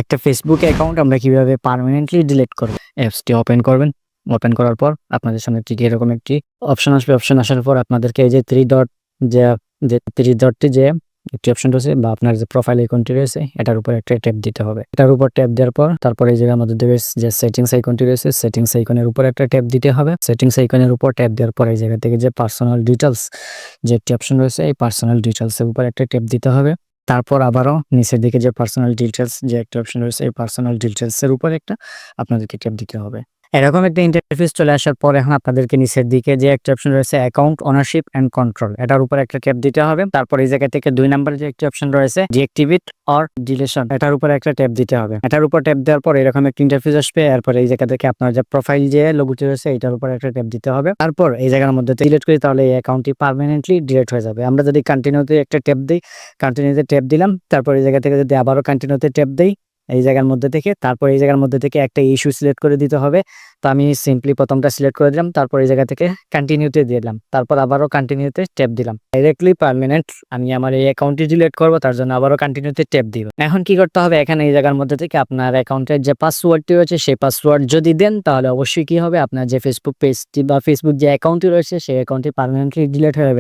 একটা Facebook account আমরা কিভাবে পার্মানেন্টলি ডিলিট করব। অ্যাপসটি ওপেন করবেন। ওপেন করার পর আপনাদের সামনে ঠিক এরকম একটি অপশন আসবে। অপশন আসার পর আপনাদেরকে এই যে 3 ডট যে 3 ডটটি যে একটি অপশন রয়েছে বা আপনার যে প্রোফাইল আইকনটি রয়েছে এটার উপর একটা ট্যাপ দিতে হবে। এটার উপর ট্যাপ দেওয়ার পর তারপরে এই জায়গার মধ্যে যে সেটিংস আইকনটি রয়েছে সেটিংস আইকনের উপর একটা ট্যাপ দিতে হবে। সেটিংস আইকনের উপর ট্যাপ দেওয়ার পর এই জায়গা থেকে যে পার্সোনাল ডিটেইলস যে একটি অপশন রয়েছে এই পার্সোনাল ডিটেইলস এর উপর একটা ট্যাপ দিতে হবে। তারপর আবারও নিচের দিকে যে পার্সোনাল ডিটেইলস যে একটা অপশন রয়েছে এই পার্সোনাল ডিটেইলস এর উপর একটা আপনাদেরকে ট্যাপ দিতে হবে। এরকম একটা ইন্টারফেস চলে আসার পর এখন আপনাদেরকে নিচের দিকে যে একটা অপশন রয়েছে অ্যাকাউন্ট ওনারশিপ এন্ড কন্ট্রোল এটার উপর একটা ট্যাপ দিতে হবে। তারপর এই জায়গা থেকে 2 নম্বরে যে একটা অপশন রয়েছে ডিএক্টিভেট অর ডিলিশন এটার উপর একটা ট্যাপ দিতে হবে। এটার উপর ট্যাপ দেওয়ার পর এরকম একটা ইন্টারফেস আসবে। এরপর এই জায়গা থেকে আপনার যে প্রোফাইল যে লোগোটি রয়েছে এটার উপর একটা ট্যাপ দিতে হবে। তারপর এই জায়গার মধ্যে ডিলিট করি তাহলে এই অ্যাকাউন্টটি পার্মানেন্টলি ডিলিট হয়ে যাবে। আমরা যদি কন্টিনিউতে একটা ট্যাপ দিই, কন্টিনিউতে ট্যাপ দিলাম, তারপর এই জায়গা থেকে যদি আবারও কন্টিনিউতে ট্যাপ দেই এই জায়গার মধ্যে থেকে, তারপর এই জায়গার মধ্যে থেকে একটা ইস্যু সিলেক্ট করে দিতে হবে। তো আমি সিম্পলি প্রথমটা সিলেক্ট করে দিলাম, তারপর এই জায়গা থেকে কন্টিনিউতে দিয়ে দিলাম, তারপর আবারও কন্টিনিউতে ট্যাপ দিলাম। ডাইরেক্টলি পার্মানেন্ট আমি আমার এই অ্যাকাউন্টটি ডিলিট করব, তার জন্য আবারও কন্টিনিউতে ট্যাপ দিব। এখন কি করতে হবে, এখানে এই জায়গার মধ্যে থেকে আপনার অ্যাকাউন্টের যে পাসওয়ার্ডটি রয়েছে সেই পাসওয়ার্ড যদি দেন তাহলে অবশ্যই কি হবে, আপনার যে ফেসবুক পেজটি বা ফেসবুক যে অ্যাকাউন্টটি রয়েছে সেই অ্যাকাউন্টটি পার্মানেন্টলি ডিলিট হয়ে যাবে।